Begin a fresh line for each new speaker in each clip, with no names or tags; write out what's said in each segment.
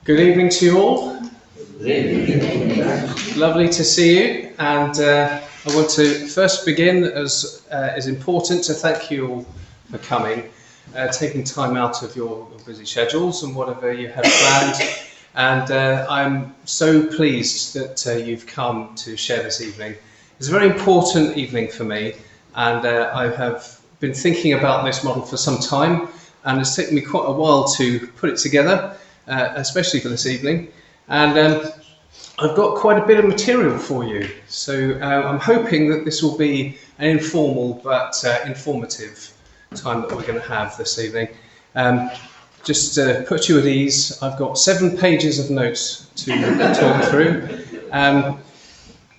Good evening to you all. Lovely to see you, and I want to first begin, as is important, to thank you all for coming, taking time out of your busy schedules and whatever you have planned. And I'm so pleased that you've come to share this evening. It's a very important evening for me, and I have been thinking about this model for some time, and it's taken me quite a while to put it together, especially for this evening. And I've got quite a bit of material for you, so I'm hoping that this will be an informal but informative time that we're going to have this evening. Just to put you at ease, I've got 7 pages of notes to talk through.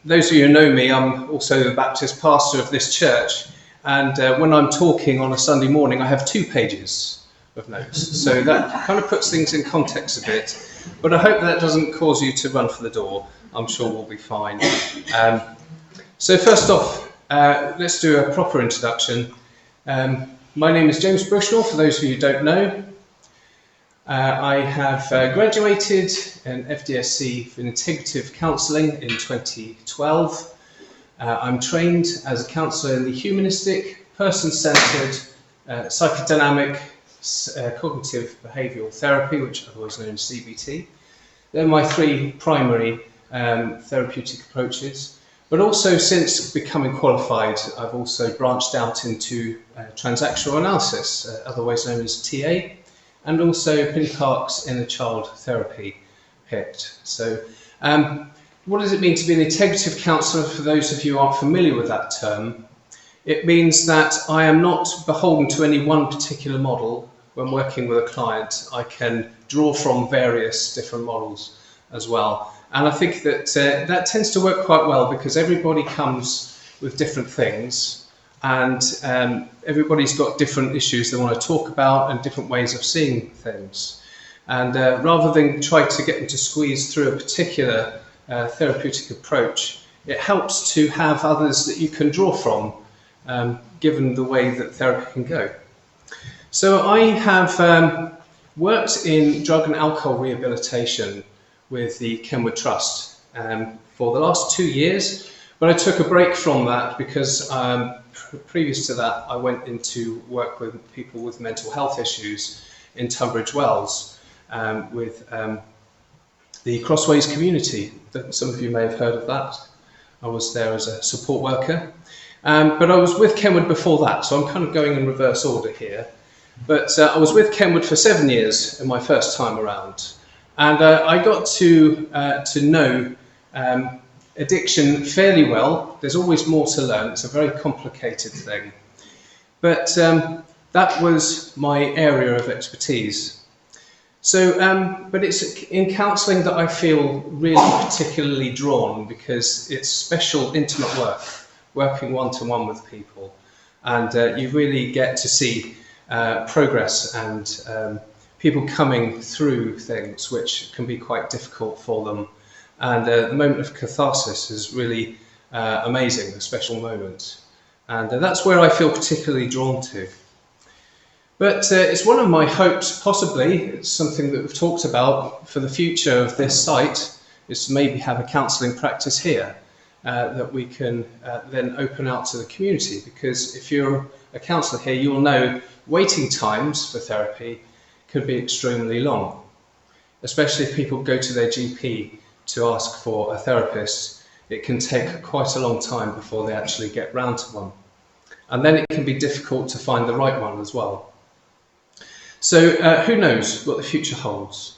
Those of you who know me, I'm also the Baptist pastor of this church, and when I'm talking on a Sunday morning, I have 2 pages of notes. So that kind of puts things in context a bit. But I hope that doesn't cause you to run for the door. I'm sure we'll be fine. So first off, let's do a proper introduction. My name is James Bushnell, for those of you who don't know. I have graduated in FDSC for Integrative Counselling in 2012. I'm trained as a counsellor in the humanistic, person-centred, psychodynamic, cognitive behavioural therapy, which is otherwise known as CBT. They're my 3 primary therapeutic approaches. But also, since becoming qualified, I've also branched out into transactional analysis, otherwise known as TA, and also Penny Park's inner child therapy, PICT. So what does it mean to be an integrative counsellor? For those of you who aren't familiar with that term, it means that I am not beholden to any one particular model. When working with a client, I can draw from various different models as well. And I think that that tends to work quite well, because everybody comes with different things, and everybody's got different issues they want to talk about and different ways of seeing things. And rather than try to get them to squeeze through a particular therapeutic approach, it helps to have others that you can draw from, given the way that therapy can go. So I have worked in drug and alcohol rehabilitation with the Kenwood Trust for the last 2 years, but I took a break from that because previous to that I went into work with people with mental health issues in Tunbridge Wells with the Crossways community. Some of you may have heard of that. I was there as a support worker, but I was with Kenwood before that, so I'm kind of going in reverse order here. But I was with Kenwood for 7 years in my first time around, and I got to know addiction fairly well. There's always more to learn. It's a very complicated thing, but that was my area of expertise. So, but it's in counselling that I feel really particularly drawn, because it's special, intimate work, working one-to-one with people, and you really get to see progress and people coming through things which can be quite difficult for them. And the moment of catharsis is really amazing, a special moment. And that's where I feel particularly drawn to. But it's one of my hopes, possibly, it's something that we've talked about for the future of this site, is to maybe have a counselling practice here that we can then open out to the community. Because if you're a counsellor here, you'll know waiting times for therapy could be extremely long, especially if people go to their GP to ask for a therapist. It can take quite a long time before they actually get round to one, and then it can be difficult to find the right one as well. So who knows what the future holds.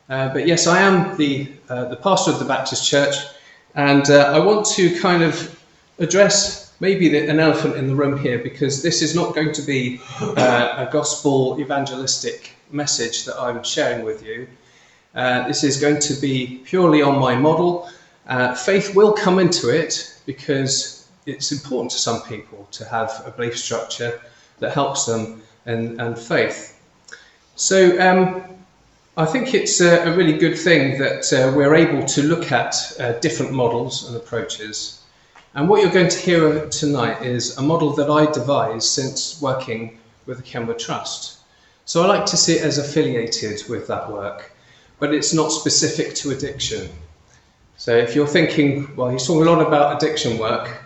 But yes, I am the pastor of the Baptist Church, and I want to kind of address maybe an elephant in the room here, because this is not going to be a gospel evangelistic message that I'm sharing with you. This is going to be purely on my model. Faith will come into it, because it's important to some people to have a belief structure that helps them, and faith. So I think it's a really good thing that we're able to look at different models and approaches. And what you're going to hear tonight is a model that I devised since working with the Kenwood Trust. So I like to see it as affiliated with that work. but it's not specific to addiction. So if you're thinking, well, he's talking a lot about addiction work,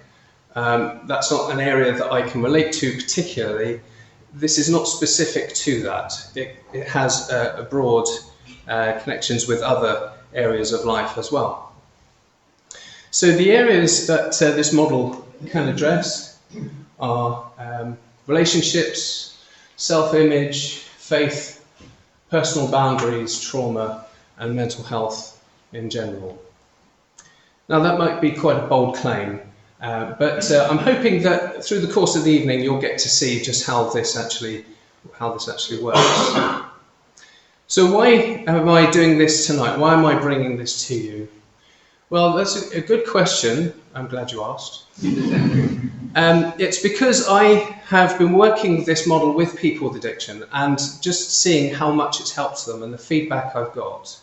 that's not an area that I can relate to particularly. This is not specific to that. It has a broad connections with other areas of life as well. So the areas that this model can address are relationships, self-image, faith, personal boundaries, trauma, and mental health in general. Now that might be quite a bold claim, but I'm hoping that through the course of the evening you'll get to see just how this actually works. So why am I doing this tonight? Why am I bringing this to you? Well, that's a good question. I'm glad you asked. It's because I have been working this model with people with addiction and just seeing how much it's helped them and the feedback I've got.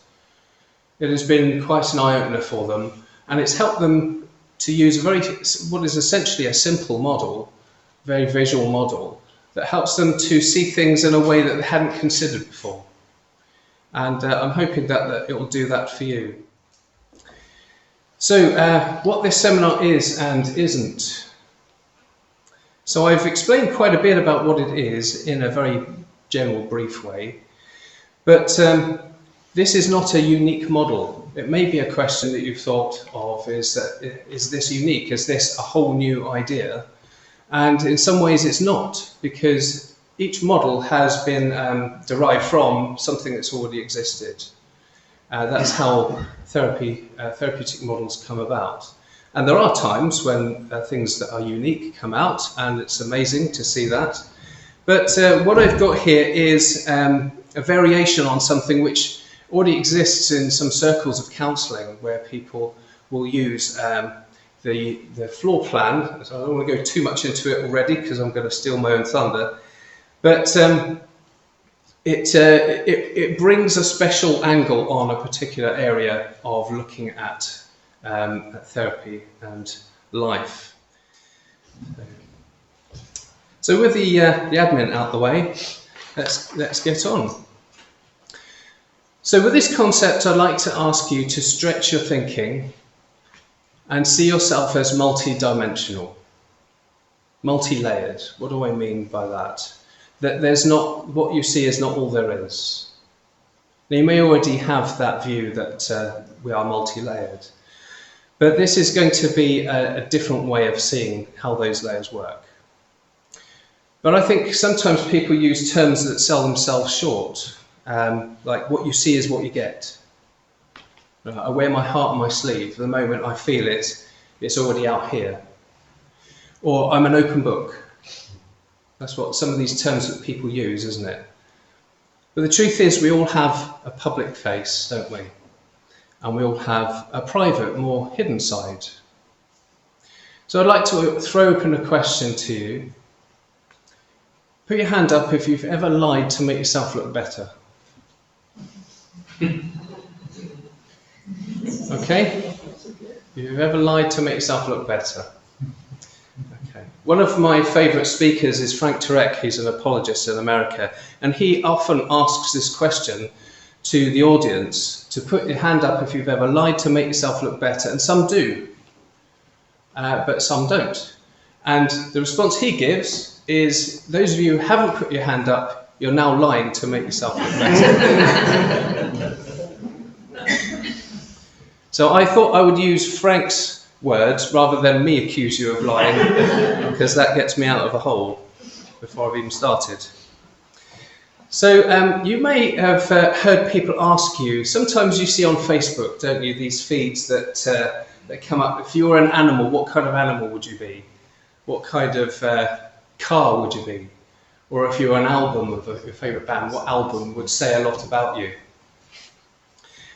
It has been quite an eye-opener for them, and it's helped them to use what is essentially a simple model, very visual model, that helps them to see things in a way that they hadn't considered before. And I'm hoping that it will do that for you. So what this seminar is and isn't. So I've explained quite a bit about what it is in a very general, brief way, but this is not a unique model. It may be a question that you've thought of, is this unique? Is this a whole new idea? And in some ways it's not, because each model has been derived from something that's already existed. That's how therapeutic models come about. And there are times when things that are unique come out, and it's amazing to see that. But what I've got here is a variation on something which already exists in some circles of counselling, where people will use the floor plan. So I don't want to go too much into it already because I'm going to steal my own thunder. But it brings a special angle on a particular area of looking at therapy and life. So with the admin out the way, let's get on. So with this concept, I'd like to ask you to stretch your thinking and see yourself as multi-dimensional, multi-layered. What do I mean by that? That there's not, what you see is not all there is. Now you may already have that view that we are multi-layered, but this is going to be a different way of seeing how those layers work. But I think sometimes people use terms that sell themselves short, like what you see is what you get. I wear my heart on my sleeve. The moment I feel it, it's already out here. Or I'm an open book. That's what some of these terms that people use, isn't it? But the truth is we all have a public face, don't we? And we all have a private, more hidden side. So I'd like to throw open a question to you. Put your hand up if you've ever lied to make yourself look better. Okay? If you've ever lied to make yourself look better. Okay. One of my favourite speakers is Frank Turek. He's an apologist in America, and he often asks this question to the audience, to put your hand up if you've ever lied to make yourself look better, and some do, but some don't. And the response he gives is, those of you who haven't put your hand up, you're now lying to make yourself look better. So I thought I would use Frank's words rather than me accuse you of lying, because that gets me out of a hole before I've even started. So you may have heard people ask you, sometimes you see on Facebook, don't you, these feeds that come up, if you were an animal, what kind of animal would you be? What kind of car would you be? Or if you were an album of your favourite band, what album would say a lot about you?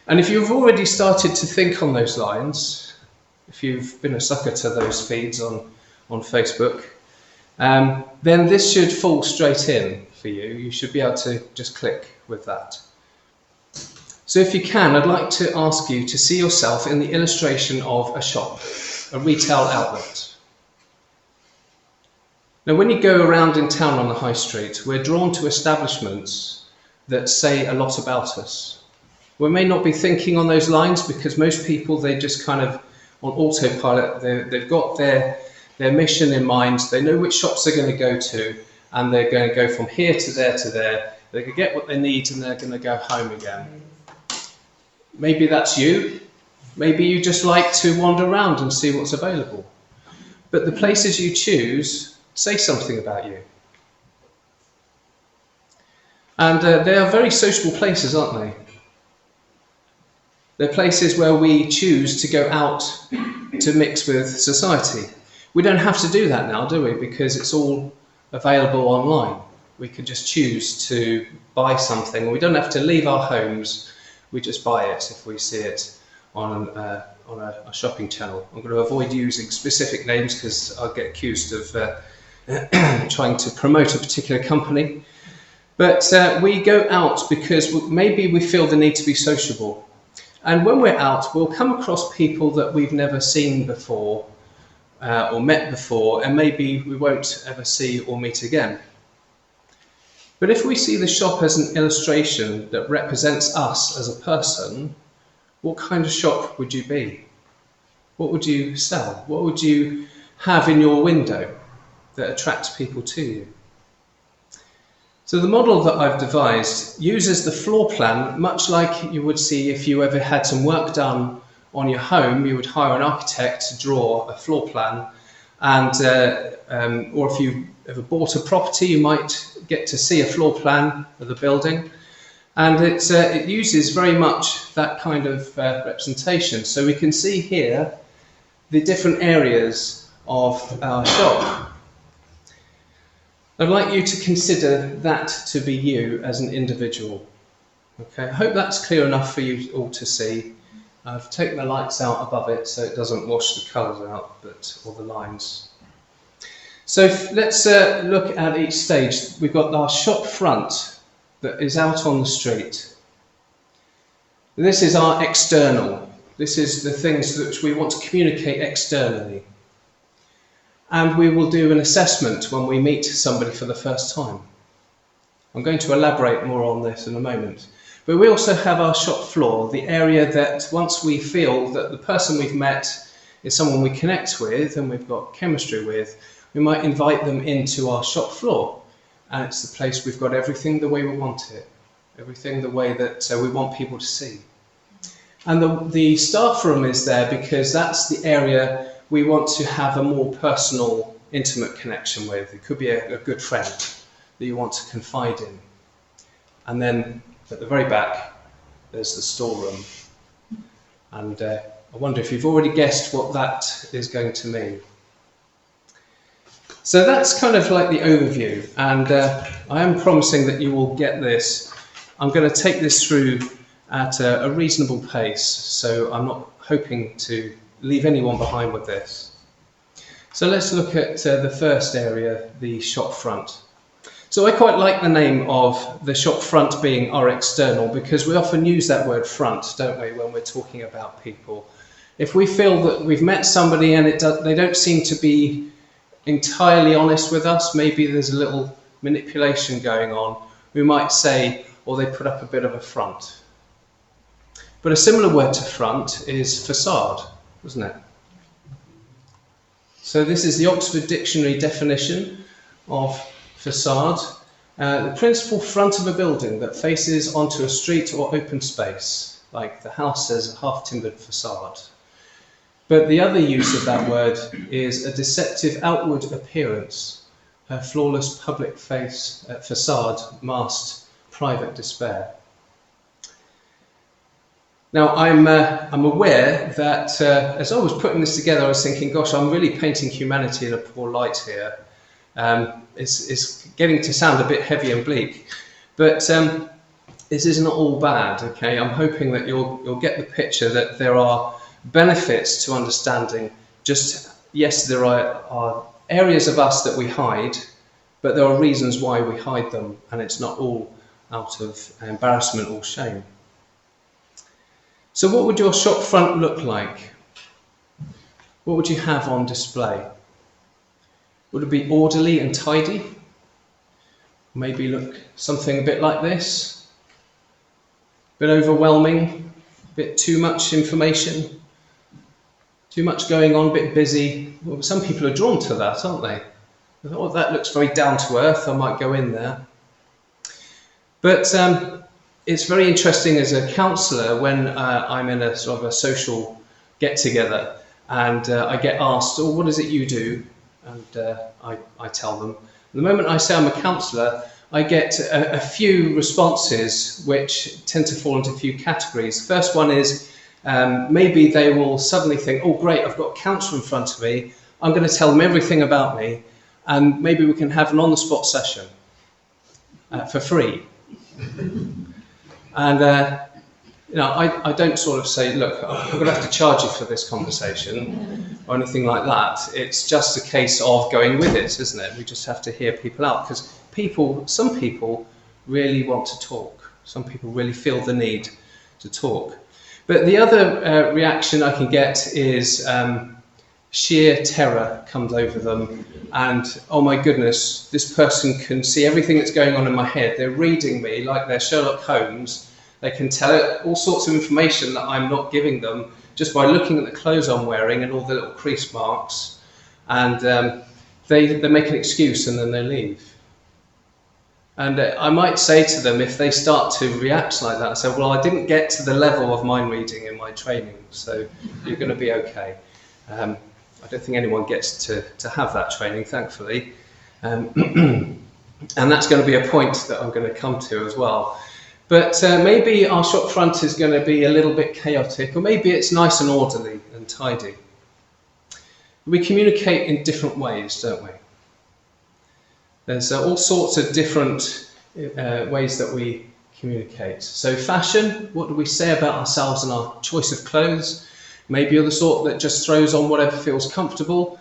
And if you've already started to think on those lines, if you've been a sucker to those feeds on Facebook, then this should fall straight in for you. You should be able to just click with that. So if you can, I'd like to ask you to see yourself in the illustration of a shop, a retail outlet. Now, when you go around in town on the high street, we're drawn to establishments that say a lot about us. We may not be thinking on those lines because most people, they just kind of on autopilot. They've got their mission in mind. They know which shops they're going to go to, and they're going to go from here to there to there. They can get what they need and they're going to go home again. Maybe that's you. Maybe you just like to wander around and see what's available. But the places you choose say something about you. And they are very sociable places, aren't they? They're places where we choose to go out to mix with society. We don't have to do that now, do we? Because it's all available online. We could just choose to buy something. We don't have to leave our homes. We just buy it if we see it on a shopping channel. I'm going to avoid using specific names because I'll get accused of trying to promote a particular company. But we go out because maybe we feel the need to be sociable. And when we're out, we'll come across people that we've never seen before or met before, and maybe we won't ever see or meet again. But if we see the shop as an illustration that represents us as a person, what kind of shop would you be? What would you sell? What would you have in your window that attracts people to you? So the model that I've devised uses the floor plan much like you would see if you ever had some work done on your home. You would hire an architect to draw a floor plan, and or if you ever bought a property, you might get to see a floor plan of the building, and it uses very much that kind of representation. So we can see here the different areas of our shop. I'd like you to consider that to be you as an individual. Okay, I hope that's clear enough for you all to see. I've taken the lights out above it so it doesn't wash the colours out, or the lines. So let's look at each stage. We've got our shop front that is out on the street. This is our external. This is the things that we want to communicate externally. And we will do an assessment when we meet somebody for the first time. I'm going to elaborate more on this in a moment. But we also have our shop floor, the area that once we feel that the person we've met is someone we connect with and we've got chemistry with, we might invite them into our shop floor. And it's the place we've got everything the way we want it, everything the way that we want people to see. And the staff room is there because that's the area we want to have a more personal, intimate connection with. It could be a good friend that you want to confide in. And then at the very back, there's the storeroom. And I wonder if you've already guessed what that is going to mean. So that's kind of like the overview. And I am promising that you will get this. I'm going to take this through at a reasonable pace. So I'm not hoping to leave anyone behind with this. So let's look at the first area, the shop front. So I quite like the name of the shop front being our external, because we often use that word front, don't we, when we're talking about people. If we feel that we've met somebody and they don't seem to be entirely honest with us, maybe there's a little manipulation going on, we might say, or they put up a bit of a front. But a similar word to front is facade, isn't it? So this is the Oxford Dictionary definition of facade. The principal front of a building that faces onto a street or open space, like the house says, a half-timbered facade. But the other use of that word is a deceptive outward appearance, a flawless public face, facade masked private despair. Now, I'm aware that as I was putting this together, I was thinking, gosh, I'm really painting humanity in a poor light here. It's getting to sound a bit heavy and bleak, but this isn't all bad, okay? I'm hoping that you'll get the picture that there are benefits to understanding yes, there are areas of us that we hide, but there are reasons why we hide them, and it's not all out of embarrassment or shame. So what would your shop front look like? What would you have on display? Would it be orderly and tidy? Maybe look something a bit like this. Bit overwhelming, bit too much information, too much going on, bit busy. Well, some people are drawn to that, aren't they? They thought, oh, that looks very down to earth, I might go in there. But it's very interesting as a counsellor when I'm in a sort of a social get-together and I get asked, oh, what is it you do? And I tell them. The moment I say I'm a counsellor, I get a few responses which tend to fall into a few categories. The first one is maybe they will suddenly think, oh great, I've got a counsellor in front of me, I'm going to tell them everything about me, and maybe we can have an on-the-spot session for free. And I don't sort of say, look, I'm going to have to charge you for this conversation or anything like that. It's just a case of going with it, isn't it? We just have to hear people out, because some people really want to talk. Some people really feel the need to talk. But the other reaction I can get is sheer terror comes over them, and oh my goodness, this person can see everything that's going on in my head. They're reading me like they're Sherlock Holmes. They can tell all sorts of information that I'm not giving them just by looking at the clothes I'm wearing and all the little crease marks, and they make an excuse and then they leave. And I might say to them, if they start to react like that, I say, well, I didn't get to the level of mind reading in my training, so you're going to be okay. I don't think anyone gets to have that training, thankfully. And that's going to be a point that I'm going to come to as well. But maybe our shop front is going to be a little bit chaotic, or maybe it's nice and orderly and tidy. We communicate in different ways, don't we? There's all sorts of different ways that we communicate. So fashion, what do we say about ourselves and our choice of clothes? Maybe you're the sort that just throws on whatever feels comfortable.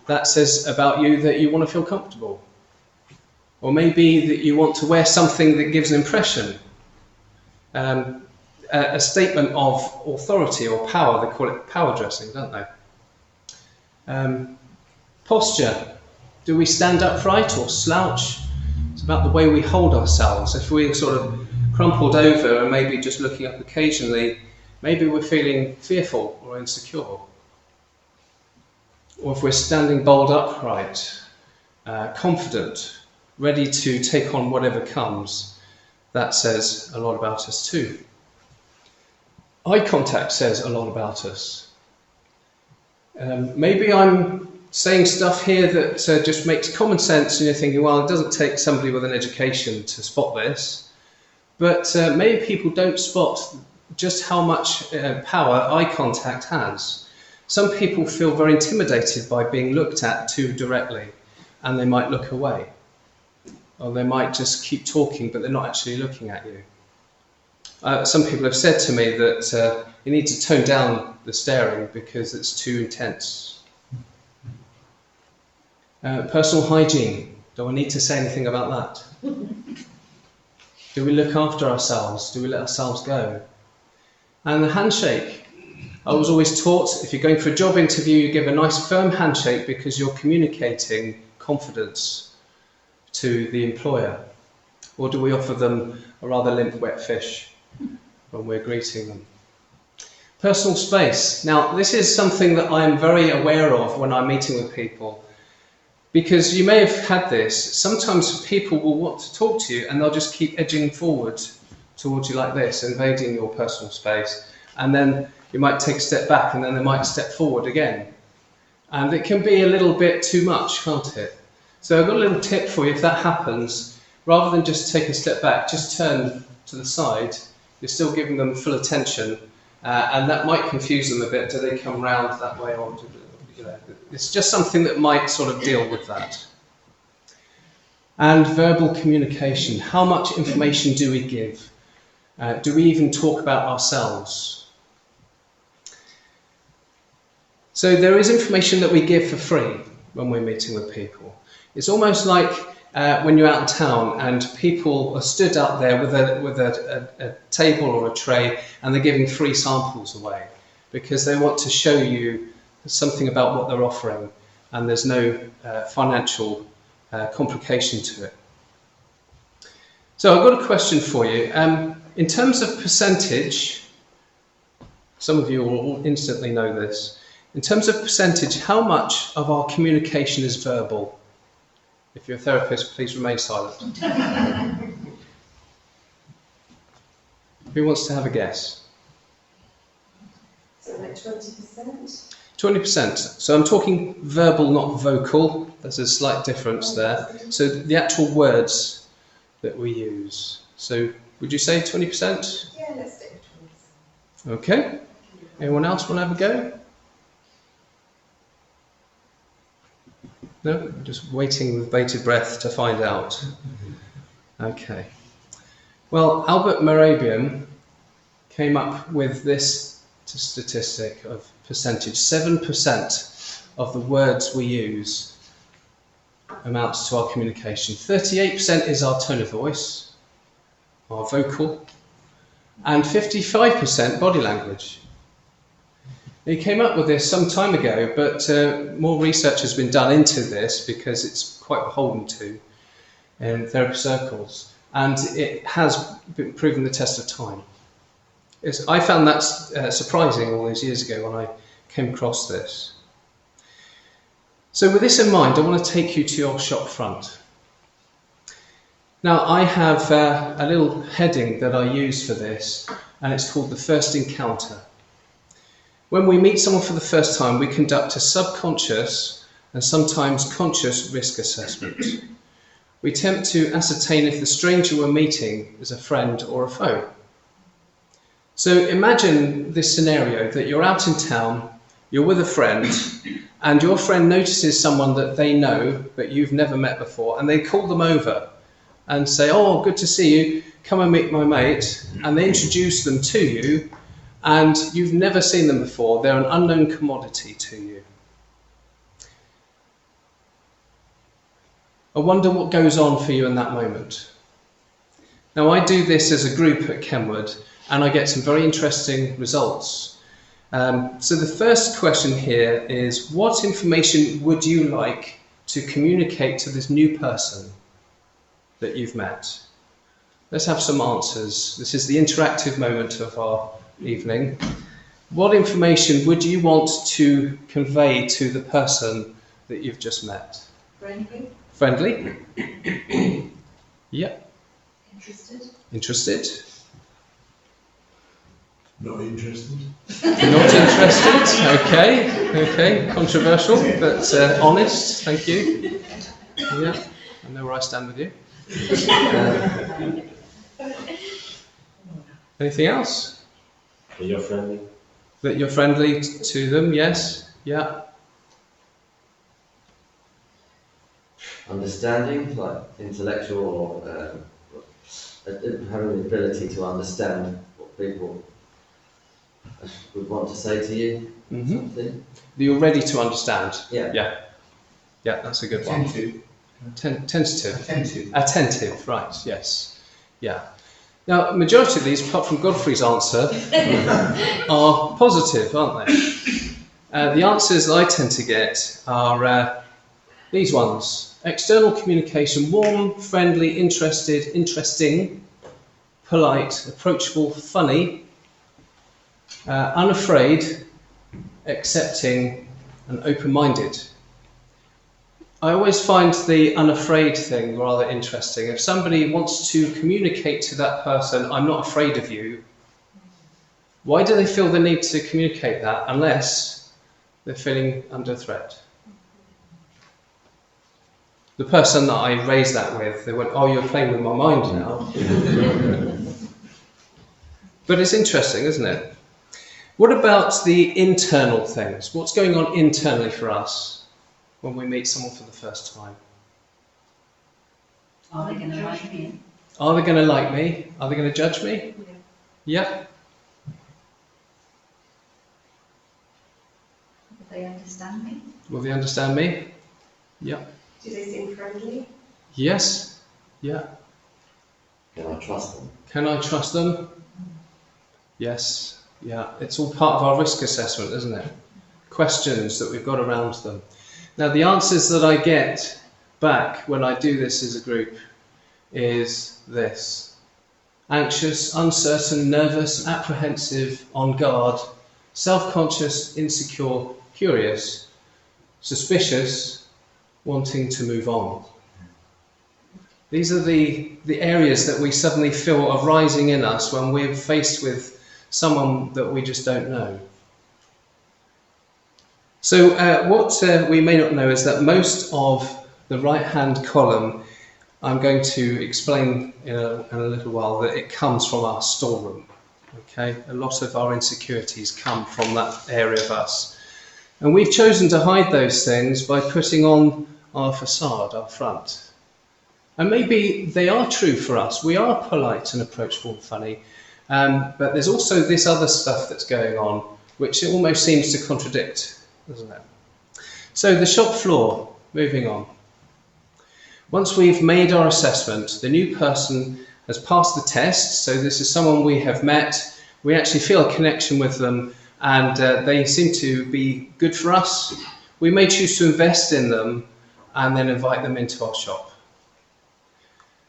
That says about you that you want to feel comfortable. Or maybe that you want to wear something that gives an impression. A statement of authority or power. They call it power dressing, don't they? Posture. Do we stand upright or slouch? It's about the way we hold ourselves. If we're sort of crumpled over and maybe just looking up occasionally, maybe we're feeling fearful or insecure. Or if we're standing bolt upright, confident, ready to take on whatever comes, that says a lot about us too. Eye contact says a lot about us. Maybe I'm saying stuff here that just makes common sense, and you're thinking, well, it doesn't take somebody with an education to spot this. But maybe people don't spot just how much power eye contact has. Some people feel very intimidated by being looked at too directly, and they might look away. Or they might just keep talking, but they're not actually looking at you. Some people have said to me that you need to tone down the staring because it's too intense. Personal hygiene. Do I need to say anything about that? Do we look after ourselves? Do we let ourselves go? And the handshake. I was always taught if you're going for a job interview, you give a nice firm handshake because you're communicating confidence to the employer. Or do we offer them a rather limp wet fish when we're greeting them? Personal space. Now, this is something that I'm very aware of when I'm meeting with people. Because you may have had this, sometimes people will want to talk to you and they'll just keep edging forward towards you like this, invading your personal space. And then you might take a step back and then they might step forward again. And it can be a little bit too much, can't it? So I've got a little tip for you. If that happens, rather than just take a step back, just turn to the side. You're still giving them full attention, and that might confuse them a bit. Do they come round that way, or it's just something that might sort of deal with that. And verbal communication. How much information do we give? Do we even talk about ourselves? So there is information that we give for free when we're meeting with people. It's almost like when you're out in town and people are stood up there with a table or a tray and they're giving free samples away because they want to show you something about what they're offering, and there's no financial complication to it. So I've got a question for you. In terms of percentage, some of you will instantly know this. In terms of percentage, how much of our communication is verbal? If you're a therapist, please remain silent. Who wants to have a guess?
So like 20%?
20%. So I'm talking verbal, not vocal. There's a slight difference there. So the actual words that we use. So would you say 20%?
Yeah, let's stick with 20%.
Okay. Anyone else want to have a go? No? Just waiting with bated breath to find out. Okay. Well, Albert Mehrabian came up with this statistic of percentage. 7% of the words we use amounts to our communication. 38% is our tone of voice, our vocal, and 55% body language. He came up with this some time ago, but more research has been done into this because it's quite beholden to in therapy circles, and it has been proven the test of time. I found that surprising all those years ago when I came across this. So with this in mind, I want to take you to your shop front. Now I have a little heading that I use for this, and it's called the first encounter. When we meet someone for the first time, we conduct a subconscious and sometimes conscious risk assessment. We attempt to ascertain if the stranger we're meeting is a friend or a foe. So imagine this scenario that you're out in town, you're with a friend, and your friend notices someone that they know but you've never met before, and they call them over and say, "Oh, good to see you, come and meet my mate," and they introduce them to you, and you've never seen them before. They're an unknown commodity to you. I wonder what goes on for you in that moment. Now, I do this as a group at Kenwood, and I get some very interesting results. So the first question here is, what information would you like to communicate to this new person that you've met? Let's have some answers. This is the interactive moment of our evening. What information would you want to convey to the person that you've just met?
Friendly?
Friendly? Yep.
Interested?
Interested?
Not interested.
Not interested? Okay. Controversial, but honest. Thank you. Yeah, I know where I stand with you. Anything else?
That you're friendly.
That you're friendly to them, yes. Yeah.
Understanding, like intellectual or having the ability to understand what people would want to say to you.
Mm-hmm.
Something.
You're ready to understand.
Yeah.
Yeah, that's a good one. Tentative. Attentive, right, yes. Yeah. Now, the majority of these, apart from Godfrey's answer, are positive, aren't they? The answers that I tend to get are these ones. External communication: warm, friendly, interested, interesting, polite, approachable, funny, unafraid, accepting, and open-minded. I always find the unafraid thing rather interesting. If somebody wants to communicate to that person, "I'm not afraid of you," why do they feel the need to communicate that unless they're feeling under threat? The person that I raised that with, they went, "Oh, you're playing with my mind now." But it's interesting, isn't it? What about the internal things? What's going on internally for us when we meet someone for the first time?
Are they going to like me?
Are they going to like me? Are they going to judge me? Yeah.
Will they understand me?
Will they understand me? Yeah.
Do they seem friendly?
Yes. Yeah.
Can I trust them?
Can I trust them? Yes. Yeah. It's all part of our risk assessment, isn't it? Questions that we've got around them. Now, the answers that I get back when I do this as a group is this. anxious, uncertain, nervous, apprehensive, on guard, self-conscious, insecure, curious, suspicious, wanting to move on. These are the areas that we suddenly feel are rising in us when we're faced with someone that we just don't know. So what we may not know is that most of the right-hand column, I'm going to explain in a little while, that it comes from our storeroom. Okay, a lot of our insecurities come from that area of us. And we've chosen to hide those things by putting on our facade, our front. And maybe they are true for us. We are polite and approachable and funny. But there's also this other stuff that's going on, which it almost seems to contradict, doesn't it? So the shop floor, moving on. Once we've made our assessment, the new person has passed the test. So this is someone we have met. We actually feel a connection with them, and they seem to be good for us. We may choose to invest in them and then invite them into our shop.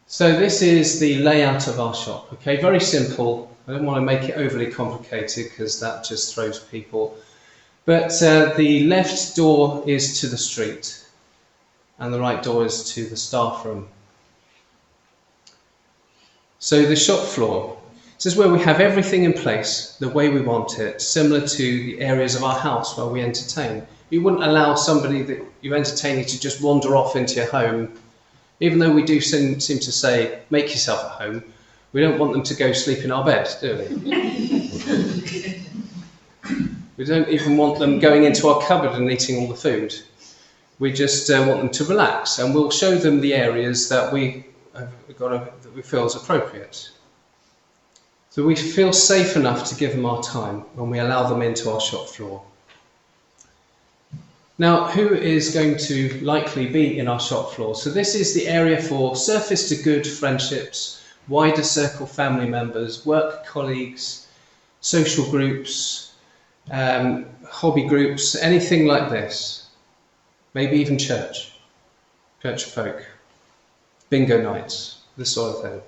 So this is the layout of our shop. Okay, very simple. I don't want to make it overly complicated because that just throws people. But the left door is to the street and the right door is to the staff room. So the shop floor, this is where we have everything in place the way we want it, similar to the areas of our house where we entertain. You wouldn't allow somebody that you're entertaining to just wander off into your home, even though we do seem to say, make yourself at home. We don't want them to go sleep in our bed, do we? We don't even want them going into our cupboard and eating all the food. We just want them to relax, and we'll show them the areas that we feel is appropriate. So we feel safe enough to give them our time when we allow them into our shop floor. Now, who is going to likely be in our shop floor? So this is the area for surface to good friendships, wider circle family members, work colleagues, social groups, hobby groups, anything like this. Maybe even church folk, bingo nights, this sort of thing.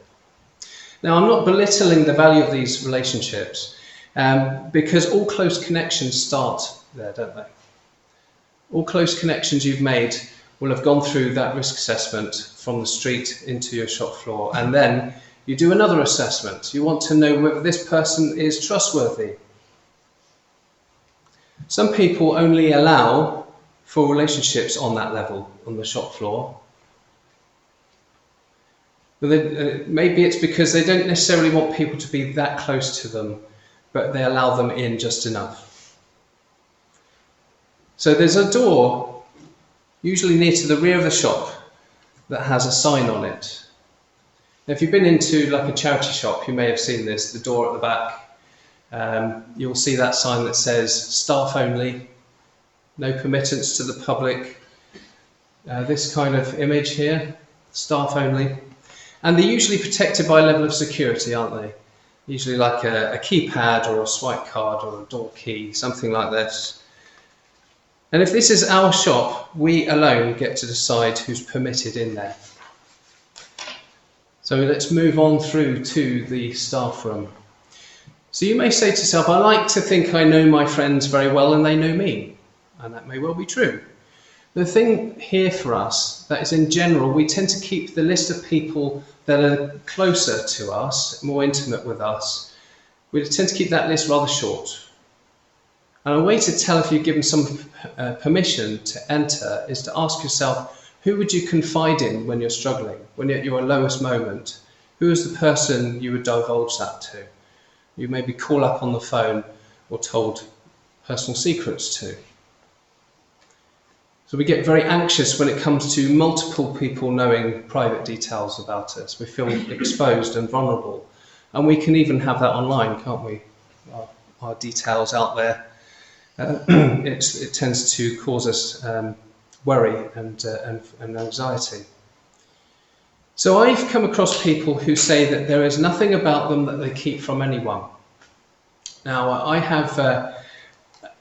Now, I'm not belittling the value of these relationships because all close connections start there, don't they? All close connections you've made will have gone through that risk assessment from the street into your shop floor, and then you do another assessment. You want to know whether this person is trustworthy. Some people only allow for relationships on that level, on the shop floor. But maybe it's because they don't necessarily want people to be that close to them, but they allow them in just enough. So there's a door, usually near to the rear of the shop, that has a sign on it. Now, if you've been into like a charity shop, you may have seen this, the door at the back. You'll see that sign that says staff only, no permittance to the public. This kind of image here, staff only. And they're usually protected by a level of security, aren't they? Usually like a keypad or a swipe card or a door key, something like this. And if this is our shop, we alone get to decide who's permitted in there. So let's move on through to the staff room. So you may say to yourself, I like to think I know my friends very well and they know me. And that may well be true. The thing here for us, that is in general, we tend to keep the list of people that are closer to us, more intimate with us. We tend to keep that list rather short. And a way to tell if you've given some permission to enter is to ask yourself, who would you confide in when you're struggling, when you're at your lowest moment? Who is the person you would divulge that to? You maybe call up on the phone or told personal secrets to. So we get very anxious when it comes to multiple people knowing private details about us. We feel exposed and vulnerable. And we can even have that online, can't we? Our details out there. It tends to cause us worry and anxiety. So I've come across people who say that there is nothing about them that they keep from anyone. Now I have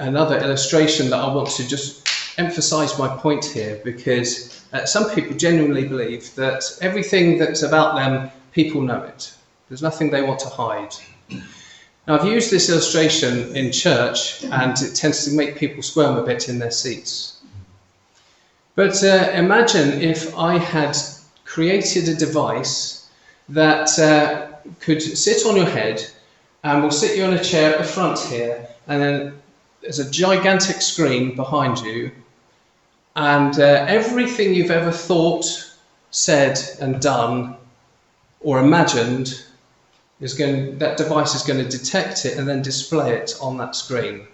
another illustration that I want to just emphasize my point here, because some people genuinely believe that everything that's about them, people know it. There's nothing they want to hide. Now, I've used this illustration in church, and it tends to make people squirm a bit in their seats. But imagine if I had created a device that could sit on your head and will sit you on a chair at the front here, and then there's a gigantic screen behind you, and everything you've ever thought, said and done or imagined that device is going to detect it and then display it on that screen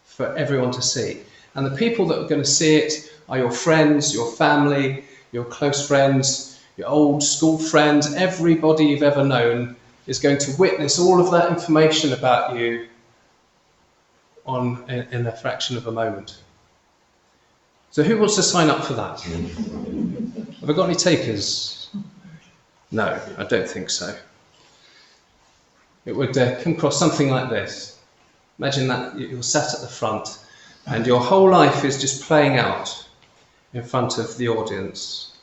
for everyone to see. And the people that are going to see it are your friends, your family, your close friends, your old school friends. Everybody you've ever known is going to witness all of that information about you in a fraction of a moment. So who wants to sign up for that? Have I got any takers? No, I don't think so. It would come across something like this. Imagine that you're sat at the front and your whole life is just playing out in front of the audience.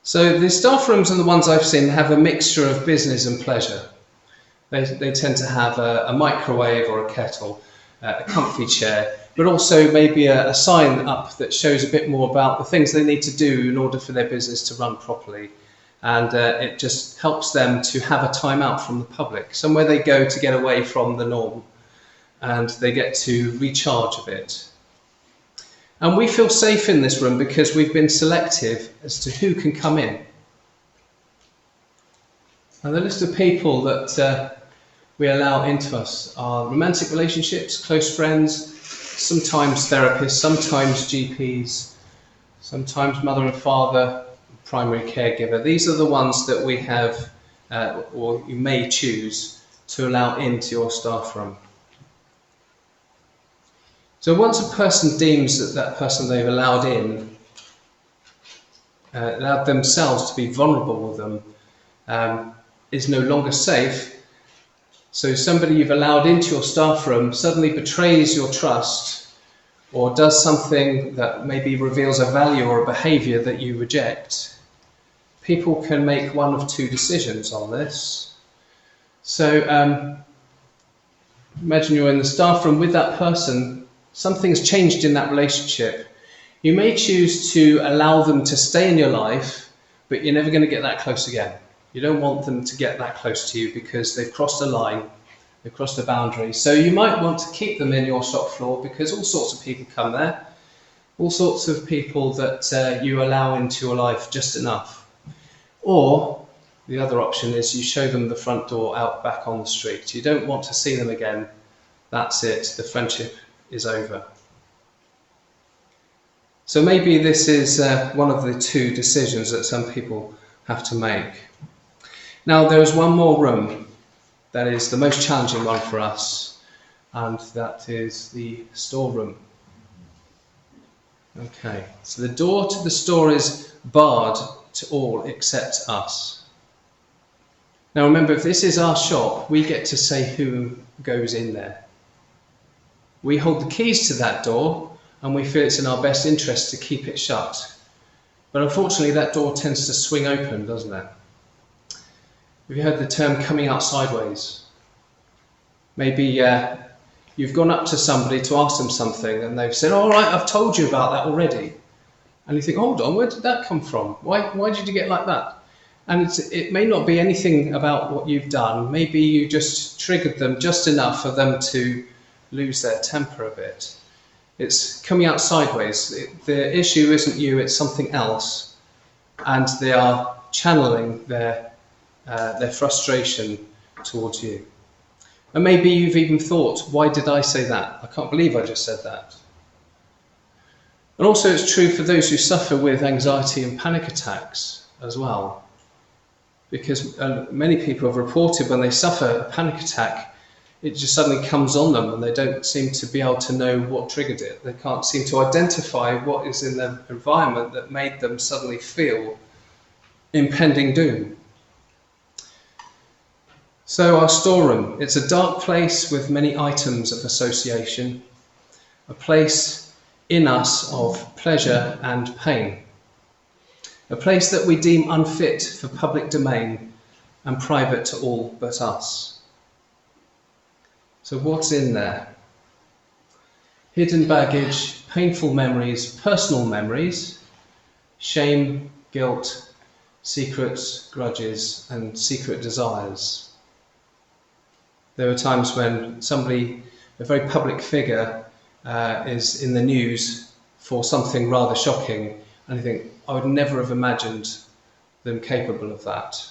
So the staff rooms and the ones I've seen have a mixture of business and pleasure. They tend to have a microwave or a kettle, a comfy chair, but also maybe a sign up that shows a bit more about the things they need to do in order for their business to run properly. And it just helps them to have a time out from the public, somewhere they go to get away from the norm, and they get to recharge a bit. And we feel safe in this room because we've been selective as to who can come in. And the list of people that we allow into us are romantic relationships, close friends, sometimes therapists, sometimes GPs, sometimes mother and father, primary caregiver. These are the ones that we have, or you may choose to allow into your staff room. So once a person deems that person they've allowed in, allowed themselves to be vulnerable with them, is no longer safe. So somebody you've allowed into your staff room suddenly betrays your trust or does something that maybe reveals a value or a behaviour that you reject. People can make one of two decisions on this. So imagine you're in the staff room with that person, something's changed in that relationship. You may choose to allow them to stay in your life, but you're never going to get that close again. You don't want them to get that close to you because they've crossed a line, they've crossed a boundary. So you might want to keep them in your shop floor because all sorts of people come there, all sorts of people that you allow into your life just enough. Or the other option is you show them the front door out back on the street. You don't want to see them again. That's it. The friendship is over. So maybe this is one of the two decisions that some people have to make. Now there is one more room that is the most challenging one for us, and that is the storeroom. Okay, so the door to the store is barred to all except us. Now remember, if this is our shop, we get to say who goes in there. We hold the keys to that door and we feel it's in our best interest to keep it shut. But unfortunately that door tends to swing open, doesn't it? Have you heard the term coming out sideways? Maybe you've gone up to somebody to ask them something and they've said, all right, I've told you about that already. And you think, hold on, where did that come from? Why did you get like that? And it may not be anything about what you've done. Maybe you just triggered them just enough for them to lose their temper a bit. It's coming out sideways. The issue isn't you, it's something else. And they are channeling their frustration towards you. And maybe you've even thought, why did I say that? I can't believe I just said that. And also it's true for those who suffer with anxiety and panic attacks as well. Because many people have reported when they suffer a panic attack, it just suddenly comes on them and they don't seem to be able to know what triggered it. They can't seem to identify what is in their environment that made them suddenly feel impending doom. So our storeroom, it's a dark place with many items of association, a place in us of pleasure and pain, a place that we deem unfit for public domain and private to all but us. So what's in there? Hidden baggage, painful memories, personal memories, shame, guilt, secrets, grudges, and secret desires. There are times when somebody, a very public figure, is in the news for something rather shocking, and you think, I would never have imagined them capable of that.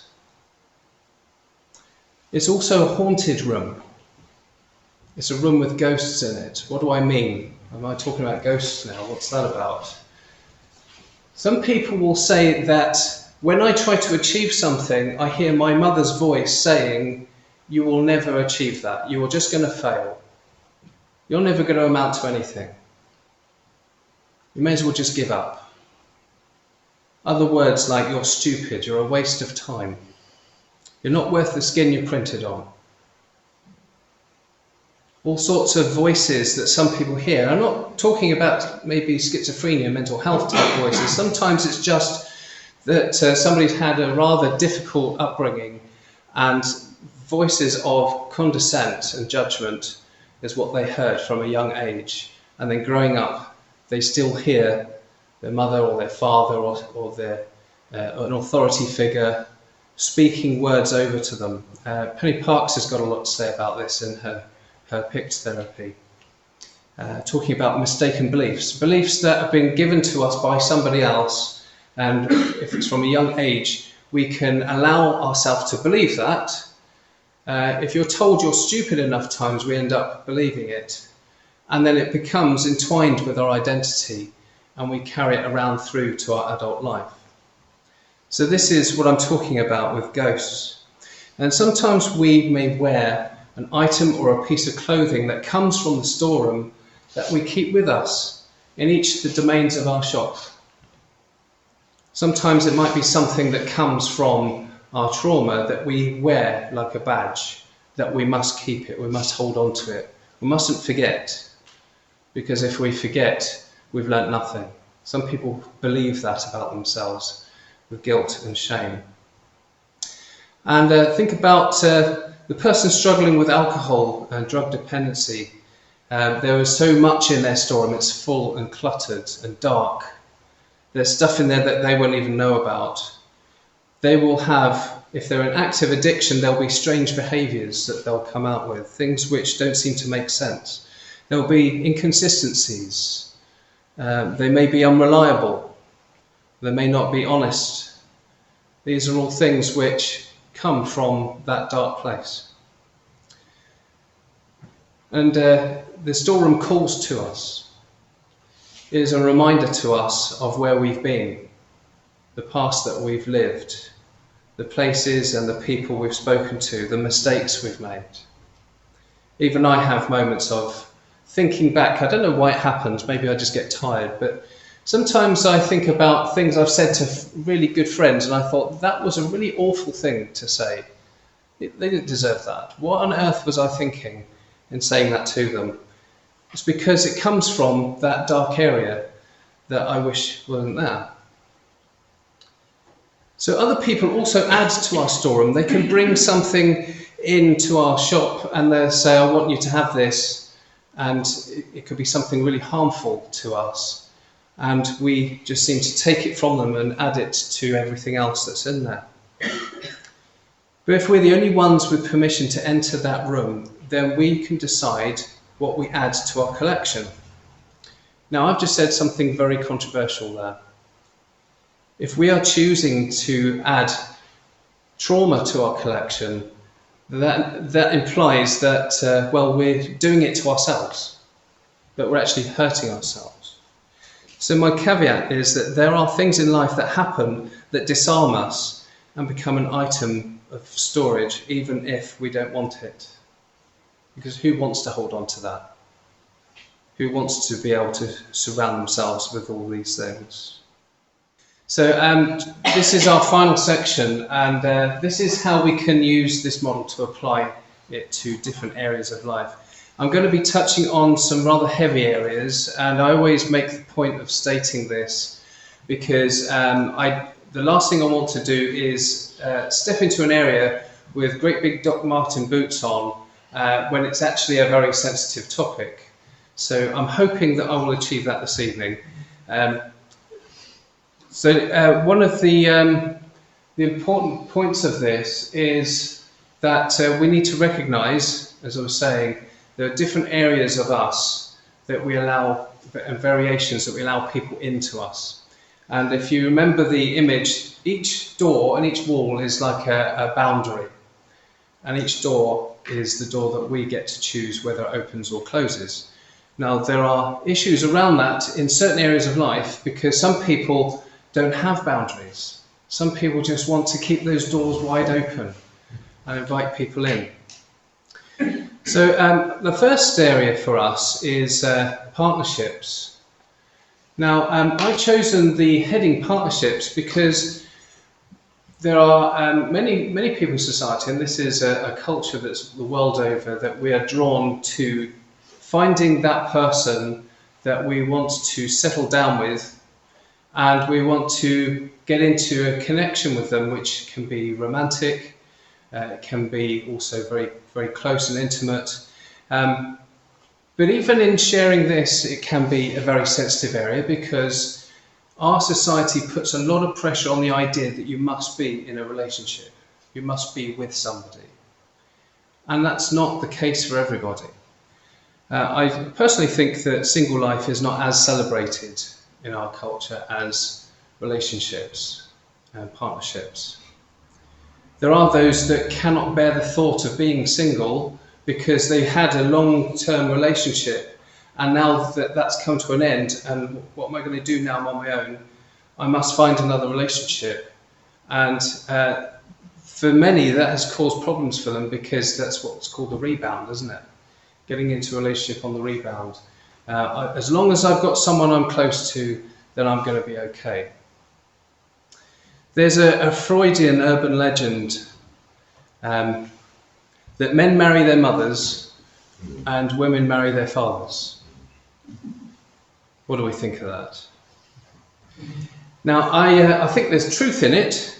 It's also a haunted room. It's a room with ghosts in it. What do I mean? Am I talking about ghosts now? What's that about? Some people will say that when I try to achieve something, I hear my mother's voice saying, you will never achieve that. You are just going to fail. You're never going to amount to anything. You may as well just give up. Other words like you're stupid, you're a waste of time. You're not worth the skin you're printed on. All sorts of voices that some people hear. I'm not talking about maybe schizophrenia, mental health type voices. Sometimes it's just that somebody's had a rather difficult upbringing, and voices of condescent and judgment is what they heard from a young age. And then growing up, they still hear their mother or their father or their an authority figure speaking words over to them. Penny Parks has got a lot to say about this in her PICT therapy, talking about mistaken beliefs that have been given to us by somebody else, and if it's from a young age, we can allow ourselves to believe that. If you're told you're stupid enough times, we end up believing it, and then it becomes entwined with our identity, and we carry it around through to our adult life. So this is what I'm talking about with ghosts. And sometimes we may wear an item or a piece of clothing that comes from the storeroom that we keep with us in each of the domains of our shop. Sometimes it might be something that comes from our trauma that we wear like a badge, that we must keep it, we must hold on to it, we mustn't forget, because if we forget, we've learnt nothing. Some people believe that about themselves, with guilt and shame. And think about the person struggling with alcohol and drug dependency. There is so much in their storeroom, it's full and cluttered and dark. There's stuff in there that they won't even know about. They will have, if they're in active addiction, there'll be strange behaviours that they'll come out with, things which don't seem to make sense. There'll be inconsistencies. They may be unreliable. They may not be honest. These are all things which come from that dark place. And the storeroom calls to us. It is a reminder to us of where we've been, the past that we've lived, the places and the people we've spoken to, the mistakes we've made. Even I have moments of thinking back. I don't know why it happens, maybe I just get tired, but sometimes I think about things I've said to really good friends and I thought, that was a really awful thing to say. They didn't deserve that. What on earth was I thinking in saying that to them? It's because it comes from that dark area that I wish wasn't there. So other people also add to our storeroom. They can bring something into our shop and they'll say, I want you to have this. And it could be something really harmful to us. And we just seem to take it from them and add it to everything else that's in there. But if we're the only ones with permission to enter that room, then we can decide what we add to our collection. Now, I've just said something very controversial there. If we are choosing to add trauma to our collection, that implies that, well, we're doing it to ourselves, but we're actually hurting ourselves. So my caveat is that there are things in life that happen that disarm us and become an item of storage, even if we don't want it. Because who wants to hold on to that? Who wants to be able to surround themselves with all these things? So this is our final section, and this is how we can use this model to apply it to different areas of life. I'm going to be touching on some rather heavy areas, and I always make the point of stating this because the last thing I want to do is step into an area with great big Doc Marten boots on when it's actually a very sensitive topic. So I'm hoping that I will achieve that this evening. One of the important points of this is that we need to recognise, as I was saying, there are different areas of us that we allow, and variations that we allow people into us. And if you remember the image, each door and each wall is like a boundary. And each door is the door that we get to choose whether it opens or closes. Now, there are issues around that in certain areas of life because some people don't have boundaries. Some people just want to keep those doors wide open and invite people in. So the first area for us is partnerships. Now, I've chosen the heading partnerships because there are many people in society, and this is a culture that's the world over, that we are drawn to finding that person that we want to settle down with, and we want to get into a connection with them, which can be romantic, it can be also very, very close and intimate. But even in sharing this, it can be a very sensitive area because our society puts a lot of pressure on the idea that you must be in a relationship, you must be with somebody. And that's not the case for everybody. I personally think that single life is not as celebrated in our culture as relationships and partnerships. There are those that cannot bear the thought of being single because they had a long-term relationship, and now that that's come to an end, and what am I going to do now? I'm on my own. I must find another relationship. And for many, that has caused problems for them because that's what's called the rebound, isn't it? Getting into a relationship on the rebound. As long as I've got someone I'm close to, then I'm going to be okay. There's a Freudian urban legend that men marry their mothers and women marry their fathers. What do we think of that? Now, I think there's truth in it.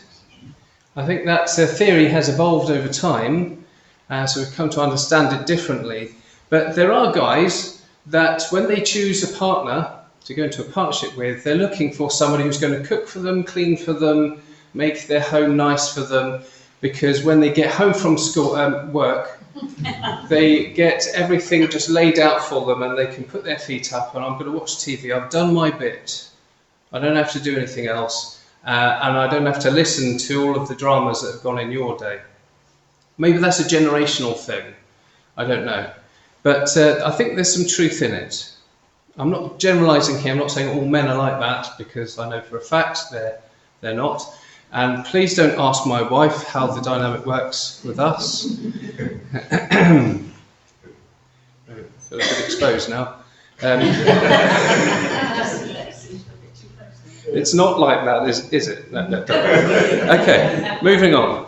I think that theory has evolved over time, so we've come to understand it differently. But there are guys that when they choose a partner to go into a partnership with, they're looking for somebody who's going to cook for them, clean for them, make their home nice for them, because when they get home from school, work, they get everything just laid out for them and they can put their feet up and I'm going to watch TV. I've done my bit. I don't have to do anything else, and I don't have to listen to all of the dramas that have gone in your day. Maybe that's a generational thing. I don't know. But I think there's some truth in it. I'm not generalising here. I'm not saying all men are like that because I know for a fact they're not. And please don't ask my wife how the dynamic works with us. I feel a bit exposed now. It's not like that, is it? No. Okay, moving on.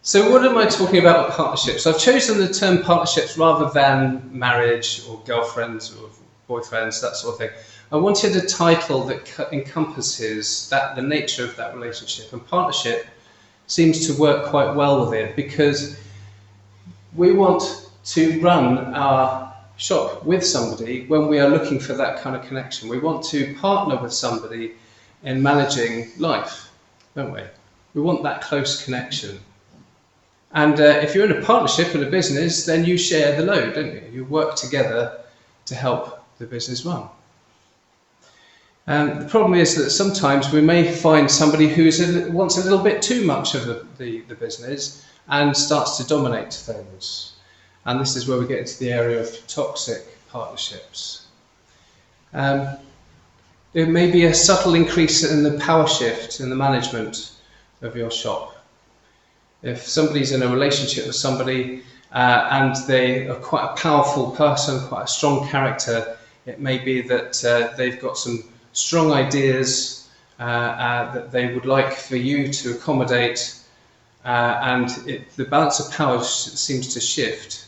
So what am I talking about with partnerships? I've chosen the term partnerships rather than marriage or girlfriends or boyfriends, that sort of thing. I wanted a title that encompasses the nature of that relationship, and partnership seems to work quite well with it because we want to run our shop with somebody when we are looking for that kind of connection. We want to partner with somebody in managing life, don't we? We want that close connection. And if you're in a partnership in a business, then you share the load, don't you? You work together to help the business run. The problem is that sometimes we may find somebody who wants a little bit too much of the business and starts to dominate things. And this is where we get into the area of toxic partnerships. There may be a subtle increase in the power shift in the management of your shop. If somebody's in a relationship with somebody and they are quite a powerful person, quite a strong character, it may be that they've got some strong ideas that they would like for you to accommodate, and the balance of power seems to shift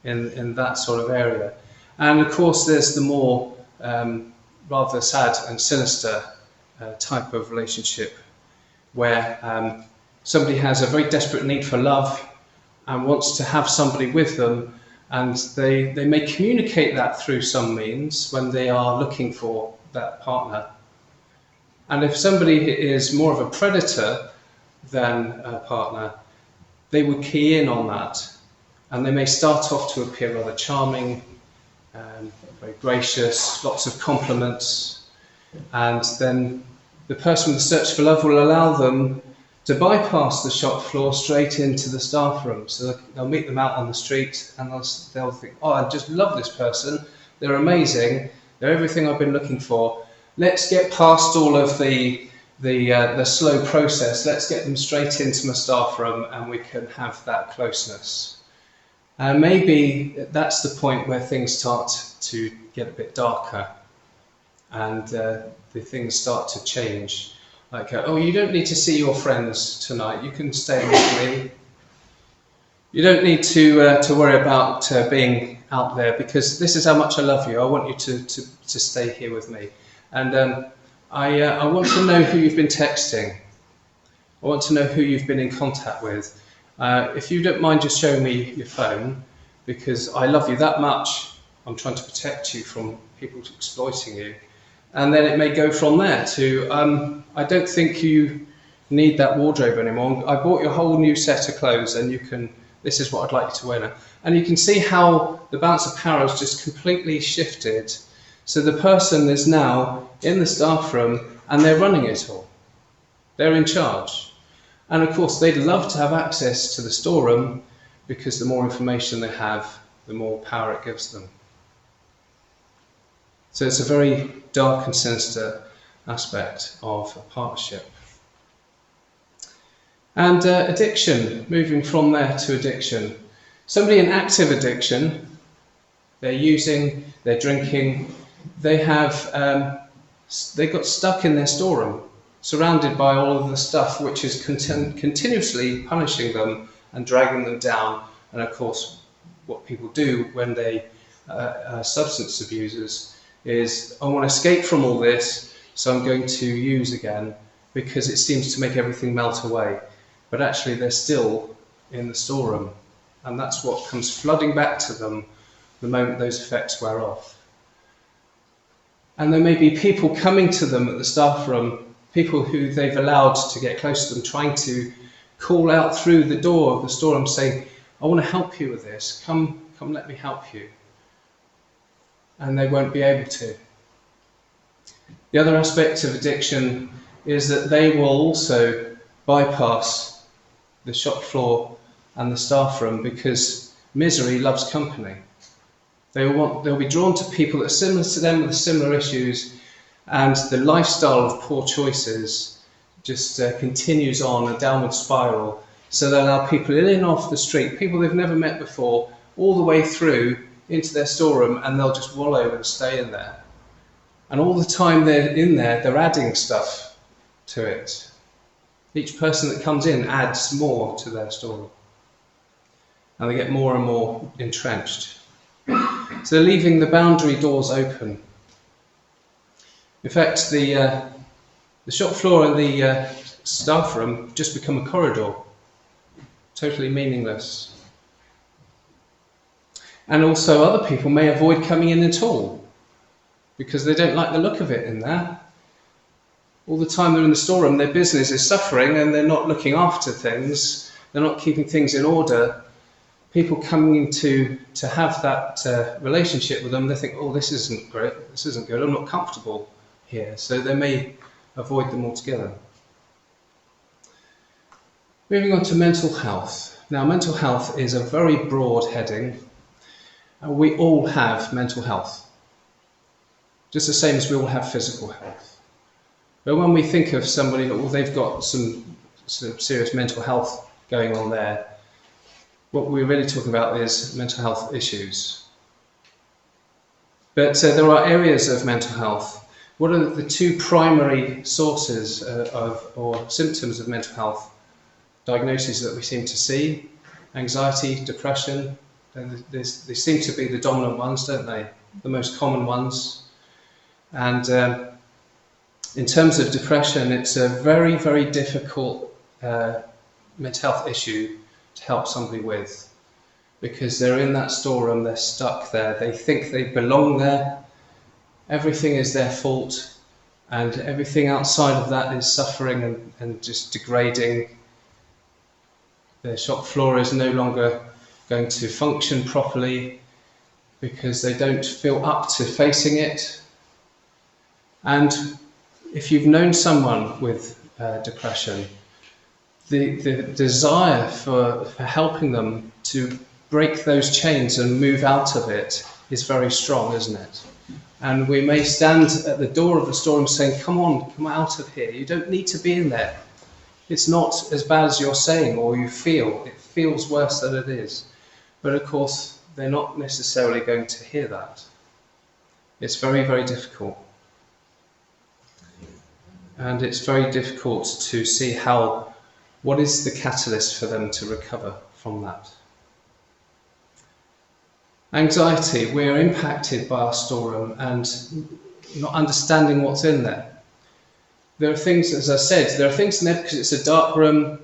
in that sort of area. And of course there's the more rather sad and sinister type of relationship where somebody has a very desperate need for love and wants to have somebody with them, and they may communicate that through some means when they are looking for that partner. And if somebody is more of a predator than a partner, they would key in on that, and they may start off to appear rather charming, very gracious, lots of compliments, and then the person with the search for love will allow them to bypass the shop floor straight into the staff room. So they'll meet them out on the street and they'll think, oh, I just love this person, they're amazing, they're everything I've been looking for. Let's get past all of the slow process, let's get them straight into my staff room and we can have that closeness. And maybe that's the point where things start to get a bit darker and the things start to change. Like, oh, you don't need to see your friends tonight, you can stay with me. You don't need to worry about being out there, because this is how much I love you, I want you to stay here with me. And I want to know who you've been texting. I want to know who you've been in contact with. If you don't mind just showing me your phone, because I love you that much, I'm trying to protect you from people exploiting you. And then it may go from there to, I don't think you need that wardrobe anymore. I bought you a whole new set of clothes and this is what I'd like you to wear now. And you can see how the balance of power has just completely shifted. So the person is now in the staff room and they're running it all. They're in charge. And of course, they'd love to have access to the storeroom, because the more information they have, the more power it gives them. So it's a very dark and sinister aspect of a partnership. And addiction, moving from there to addiction. Somebody in active addiction, they're using, they're drinking, they got stuck in their storeroom, surrounded by all of the stuff which is continuously punishing them and dragging them down. And of course, what people do when they are substance abusers is, I want to escape from all this, so I'm going to use again, because it seems to make everything melt away. But actually they're still in the storeroom, and that's what comes flooding back to them the moment those effects wear off. And there may be people coming to them at the staff room, people who they've allowed to get close to them, trying to call out through the door of the storeroom saying, I want to help you with this, come let me help you. And they won't be able to. The other aspect of addiction is that they will also bypass the shop floor and the staff room, because misery loves company. They'll be drawn to people that are similar to them with similar issues, and the lifestyle of poor choices just continues on a downward spiral. So they allow people in and off the street, people they've never met before, all the way through into their storeroom, and they'll just wallow and stay in there. And all the time they're in there, they're adding stuff to it. Each person that comes in adds more to their storeroom. And they get more and more entrenched. So they're leaving the boundary doors open. In fact, the shop floor and the staff room just become a corridor. Totally meaningless. And also other people may avoid coming in at all, because they don't like the look of it in there. All the time they're in the storeroom, their business is suffering and they're not looking after things, they're not keeping things in order. People coming to have that relationship with them, they think, oh, this isn't great, this isn't good, I'm not comfortable here. So they may avoid them altogether. Moving on to mental health. Now, mental health is a very broad heading. We all have mental health, just the same as we all have physical health. But when we think of somebody, well, they've got some serious mental health going on there, what we're really talking about is mental health issues. But there are areas of mental health. What are the two primary sources or symptoms of mental health diagnoses that we seem to see? Anxiety, depression. They seem to be the dominant ones, don't they? The most common ones. And in terms of depression, it's a very, very difficult mental health issue to help somebody with, because they're in that storeroom, they're stuck there, they think they belong there, everything is their fault, and everything outside of that is suffering and just degrading. Their shop floor is no longer going to function properly because they don't feel up to facing it. And if you've known someone with depression, the desire for helping them to break those chains and move out of it is very strong, isn't it? And we may stand at the door of the storeroom saying, come on, come out of here. You don't need to be in there. It's not as bad as you're saying or you feel. It feels worse than it is. But of course, they're not necessarily going to hear that. It's very, very difficult. And it's very difficult to see what is the catalyst for them to recover from that. Anxiety, we are impacted by our storeroom and not understanding what's in there. There are things, as I said, there are things in there because it's a dark room,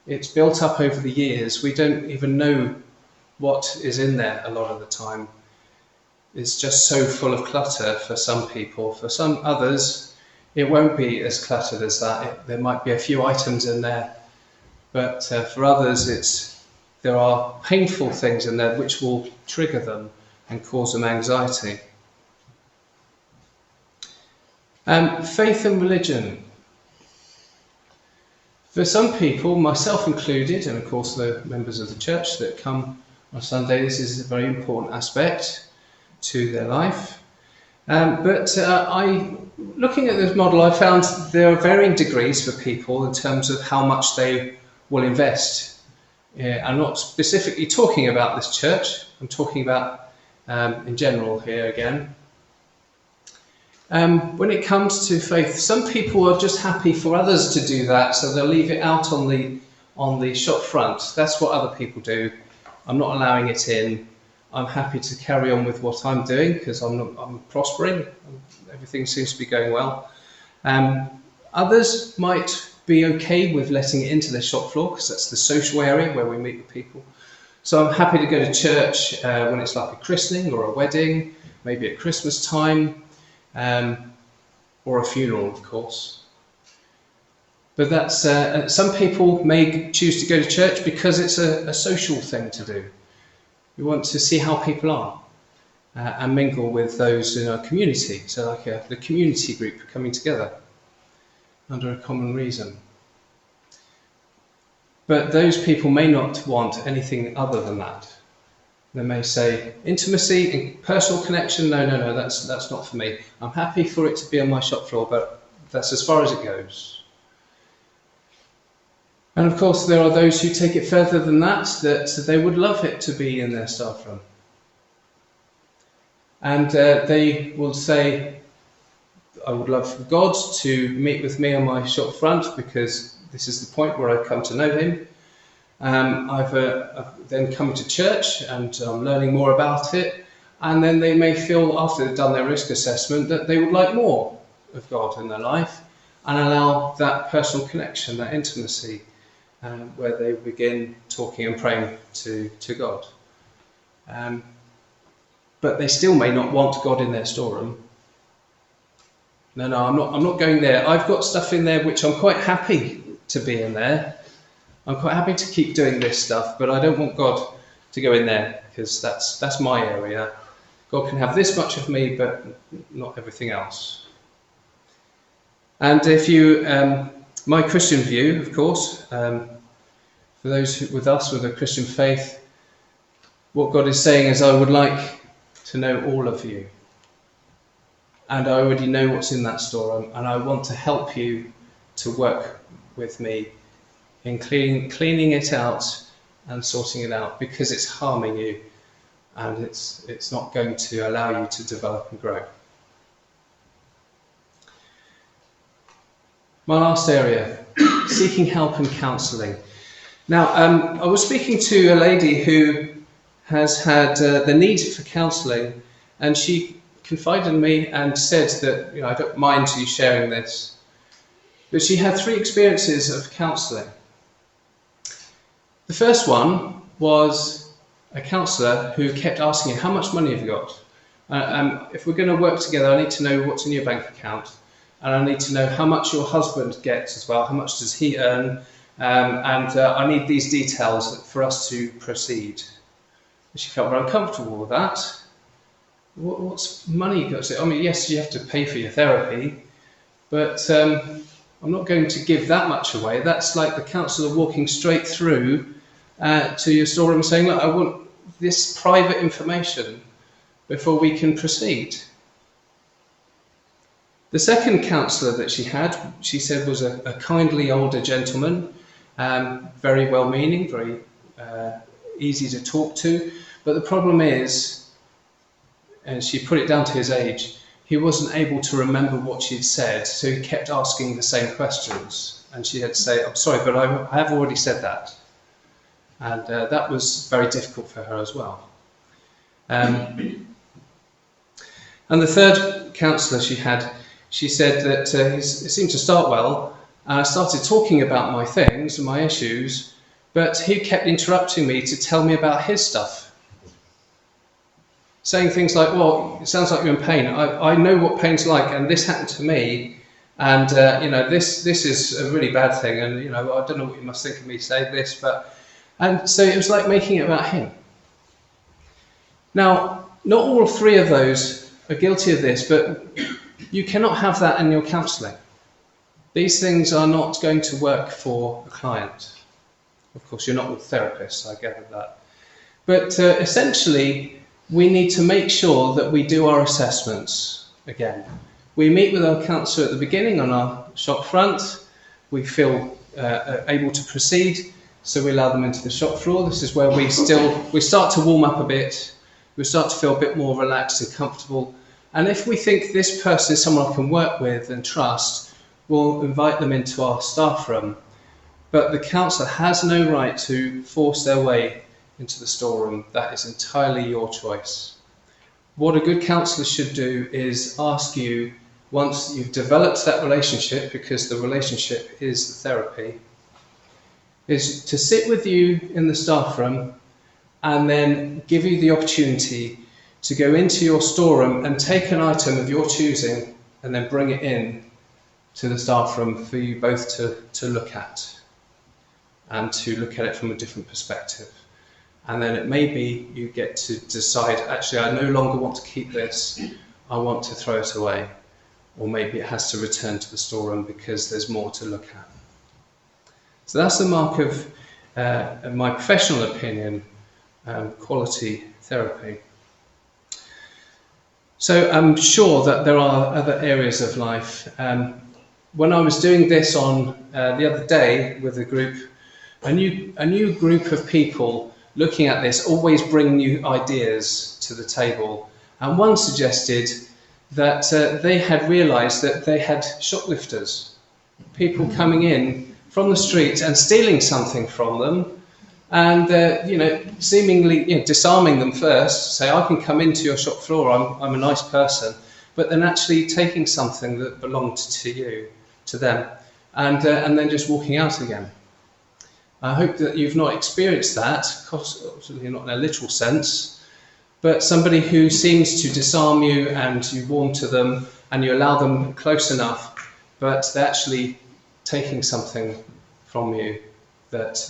it's built up over the years, we don't even know what is in there a lot of the time. It's just so full of clutter for some people. For some others, it won't be as cluttered as that. There might be a few items in there, but for others there are painful things in there which will trigger them and cause them anxiety. Faith and religion. For some people, myself included, and of course the members of the church that come on Sunday, this is a very important aspect to their life. Looking at this model, I found there are varying degrees for people in terms of how much they will invest. I'm not specifically talking about this church, I'm talking about in general here again. When it comes to faith, some people are just happy for others to do that, so they'll leave it out on the shop front. That's what other people do. I'm not allowing it in. I'm happy to carry on with what I'm doing because I'm prospering. Everything seems to be going well. Others might be okay with letting it into their shop floor because that's the social area where we meet with people. So I'm happy to go to church when it's like a christening or a wedding, maybe at Christmas time, or a funeral, of course. But that's some people may choose to go to church because it's a social thing to do. We want to see how people are and mingle with those in our community. So like the community group coming together under a common reason. But those people may not want anything other than that. They may say, intimacy and personal connection, no, that's not for me. I'm happy for it to be on my shop floor, but that's as far as it goes. And of course there are those who take it further than that they would love it to be in their staff room. And they will say, I would love for God to meet with me on my shop front because this is the point where I've come to know him. I've then come to church and I'm learning more about it, and then they may feel after they've done their risk assessment that they would like more of God in their life and allow that personal connection, that intimacy, where they begin talking and praying to God. But they still may not want God in their storeroom. No, I'm not going there. I've got stuff in there which I'm quite happy to be in there. I'm quite happy to keep doing this stuff, but I don't want God to go in there because that's my area. God can have this much of me, but not everything else. And if you, my Christian view, of course, for those with us with a Christian faith, what God is saying is, I would like to know all of you. And I already know what's in that storeroom, and I want to help you to work with me in cleaning it out and sorting it out because it's harming you and it's not going to allow you to develop and grow. My last area, seeking help and counselling. Now, I was speaking to a lady who has had the need for counselling, and she confided in me and said that, I don't mind you sharing this. But she had 3 experiences of counselling. The first one was a counsellor who kept asking her, how much money have you got? If we're going to work together, I need to know what's in your bank account, and I need to know how much your husband gets as well, how much does he earn, and I need these details for us to proceed. She felt very uncomfortable with that. What's money got to? I mean, yes, you have to pay for your therapy, but I'm not going to give that much away. That's like the counsellor walking straight through to your storeroom and saying, look, I want this private information before we can proceed. The second counsellor that she had, she said, was a kindly older gentleman, very well-meaning, very easy to talk to. But the problem is, and she put it down to his age, he wasn't able to remember what she'd said, so he kept asking the same questions. And she had to say, I'm sorry, but I have already said that. And that was very difficult for her as well. And the third counsellor she had, she said that it seemed to start well, and I started talking about my things and my issues, but he kept interrupting me to tell me about his stuff. Saying things like, well, it sounds like you're in pain. I know what pain's like, and this happened to me, and this is a really bad thing, and I don't know what you must think of me saying this, and so it was like making it about him. Now, not all 3 of those are guilty of this, but you cannot have that in your counselling. These things are not going to work for a client. Of course, you're not all therapists, I gather that. But essentially, we need to make sure that we do our assessments again. We meet with our counsellor at the beginning on our shop front. We feel able to proceed, so we allow them into the shop floor. This is where we start to warm up a bit. We start to feel a bit more relaxed and comfortable. And if we think this person is someone I can work with and trust, we'll invite them into our staff room. But the counsellor has no right to force their way into the storeroom. That is entirely your choice. What a good counsellor should do is ask you, once you've developed that relationship, because the relationship is the therapy, is to sit with you in the staff room and then give you the opportunity to go into your storeroom and take an item of your choosing and then bring it in to the staff room for you both to look at, and to look at it from a different perspective. And then it may be you get to decide, actually, I no longer want to keep this, I want to throw it away. Or maybe it has to return to the storeroom because there's more to look at. So that's the mark of, in my professional opinion, quality therapy. So I'm sure that there are other areas of life. When I was doing this on the other day with a group, a new group of people looking at this always bring new ideas to the table. And one suggested that they had realised that they had shoplifters, people coming in from the street and stealing something from them, and seemingly disarming them first, say, I can come into your shop floor, I'm a nice person, but then actually taking something that belonged to them, and then just walking out again. I hope that you've not experienced that, obviously not in a literal sense, but somebody who seems to disarm you and you warm to them and you allow them close enough, but they're actually taking something from you that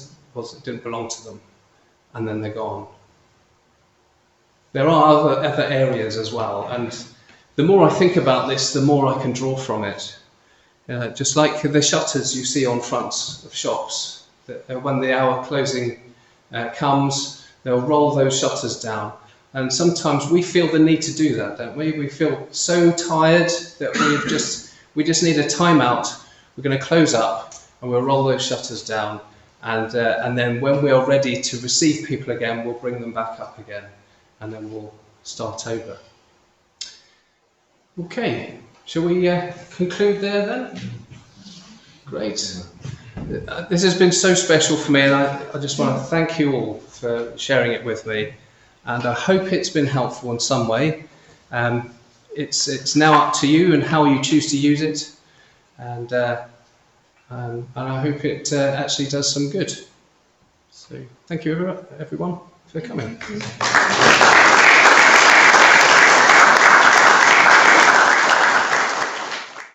didn't belong to them, and then they're gone. There are other areas as well, and the more I think about this, the more I can draw from it. Just like the shutters you see on fronts of shops. When the hour closing comes, they'll roll those shutters down. And sometimes we feel the need to do that, don't we? We feel so tired that we just need a timeout. We're going to close up and we'll roll those shutters down. And then when we are ready to receive people again, we'll bring them back up again. And then we'll start over. Okay, shall we conclude there then? Great. This has been so special for me, and I just want to thank you all for sharing it with me, and I hope it's been helpful in some way. It's now up to you and how you choose to use it, and and I hope it actually does some good. So thank you everyone for coming.